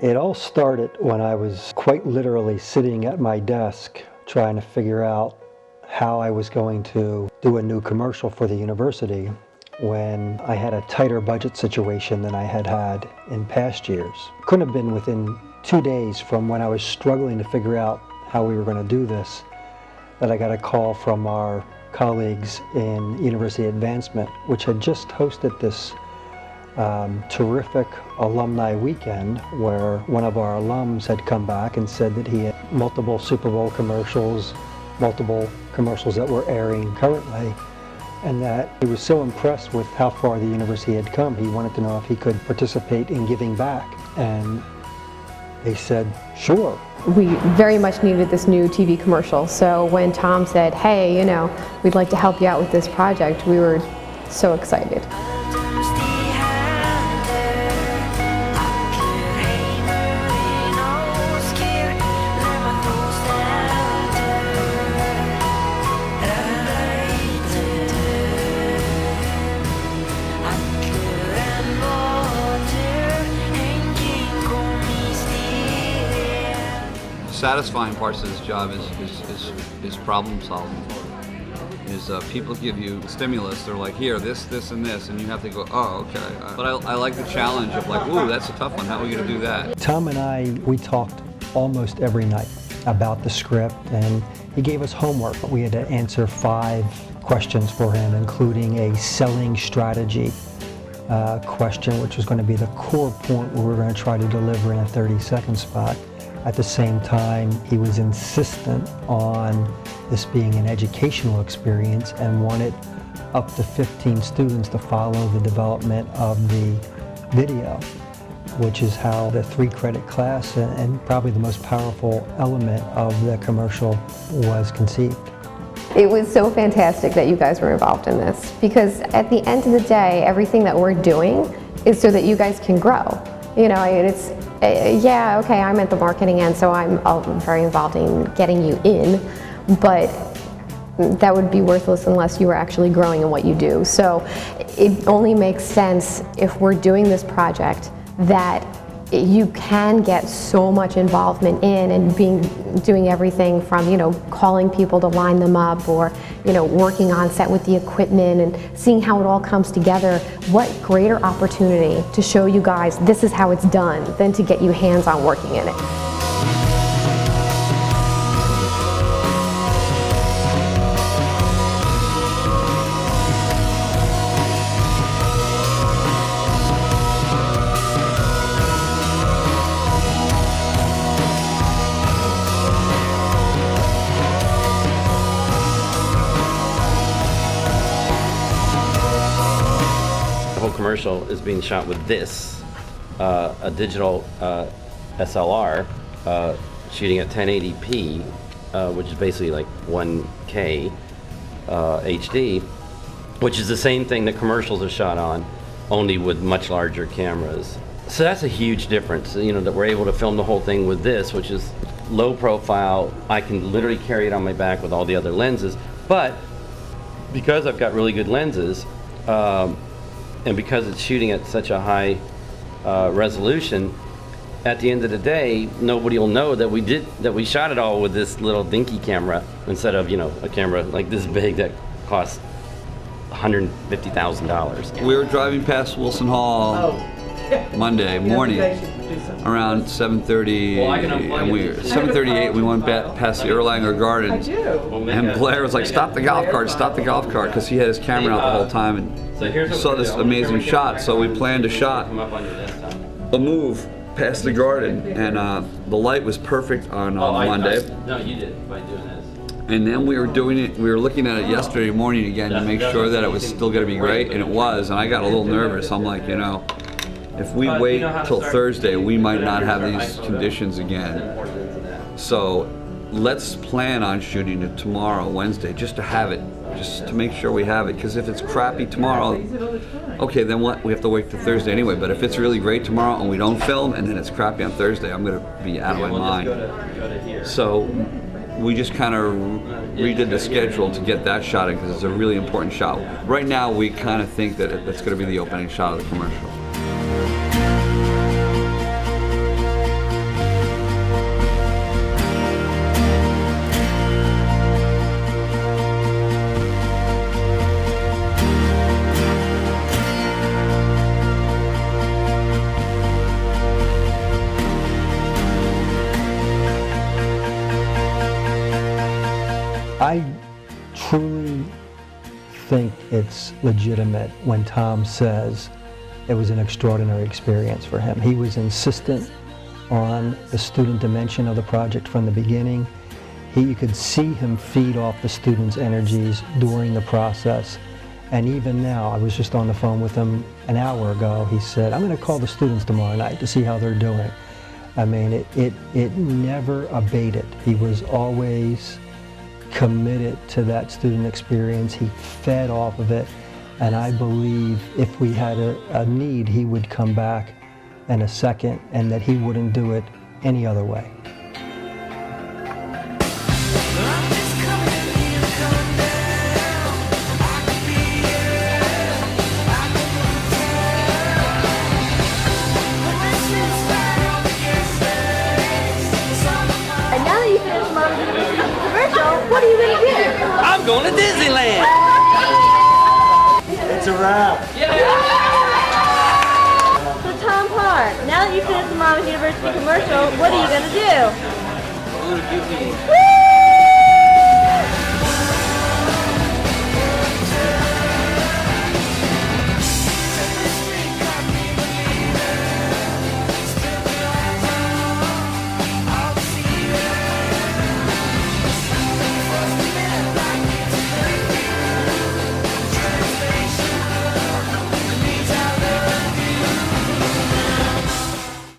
It all started when I was quite literally sitting at my desk trying to figure out how I was going to do a new commercial for the university when I had a tighter budget situation than I had had in past years. Couldn't have been within 2 days from when I was struggling to figure out how we were going to do this that I got a call from our colleagues in University Advancement, which had just hosted this terrific alumni weekend where one of our alums had come back and said that he had multiple Super Bowl commercials, multiple commercials that were airing currently, and that he was so impressed with how far the university had come, he wanted to know if he could participate in giving back. And they said, sure. We very much needed this new TV commercial, so when Tom said, hey, you know, we'd like to help you out with this project, we were so excited. Satisfying parts of this job is problem solving. People give you stimulus, they're like, here, this, and this, and you have to go, oh, okay. But I like the challenge of like, ooh, that's a tough one, how are we gonna do that? Tom and I, we talked almost every night about the script, and he gave us homework. We had to answer 5 questions for him, including a selling strategy question, which was going to be the core point we were going to try to deliver in a 30-second spot. At the same time, he was insistent on this being an educational experience and wanted up to 15 students to follow the development of the video, which is how the 3-credit class and probably the most powerful element of the commercial was conceived. It was so fantastic that you guys were involved in this, because at the end of the day, everything that we're doing is so that you guys can grow. You know, it's, yeah, okay, I'm at the marketing end, so I'm very involved in getting you in, but that would be worthless unless you were actually growing in what you do. So it only makes sense if we're doing this project that you can get so much involvement in and doing everything from, you know, calling people to line them up, or, you know, working on set with the equipment and seeing how it all comes together. What greater opportunity to show you guys this is how it's done than to get you hands-on working in it. Commercial is being shot with this, a digital SLR, shooting at 1080p, which is basically like 1K HD, which is the same thing that commercials are shot on, only with much larger cameras. So that's a huge difference, you know, that we're able to film the whole thing with this, which is low profile. I can literally carry it on my back with all the other lenses, but because I've got really good lenses, and because it's shooting at such a high resolution, at the end of the day, nobody will know that we shot it all with this little dinky camera instead of, you know, a camera like this big that costs $150,000. We were driving past Wilson Hall Monday morning around 7:30, and 7:38 we went back past the Erlanger Gardens, and Blair was like, stop the golf cart, because he had his camera out the whole time and saw this amazing shot. So we planned a shot, a move past the garden, and the light was perfect on Monday. No, you did by doing this. And then we were looking at it yesterday morning again to make sure that it was still going to be great, and it was, and I got a little nervous. I'm like, you know, if we wait till Thursday, we might not have these conditions again. So let's plan on shooting it tomorrow, Wednesday, just to have it, just to make sure we have it. Because if it's crappy tomorrow, okay, then what? We have to wait till Thursday anyway. But if it's really great tomorrow and we don't film, and then it's crappy on Thursday, I'm going to be out of my mind. So we just kind of redid the schedule to get that shot in, because it's a really important shot. Right now, we kind of think that it's going to be the opening shot of the commercial. think it's legitimate when Tom says it was an extraordinary experience for him. He was insistent on the student dimension of the project from the beginning. You could see him feed off the students' energies during the process. And even now, I was just on the phone with him an hour ago. He said, I'm going to call the students tomorrow night to see how they're doing. I mean, it never abated. He was always committed to that student experience. He fed off of it. And I believe if we had a need, he would come back in a second, and that he wouldn't do it any other way. And now that you finished Monmouth commercial, what are you going to do? I'm going to Disneyland. It's a wrap. So Tom Park, now that you finished the Monmouth University commercial, what are you going to do? I'm going to give me Woo!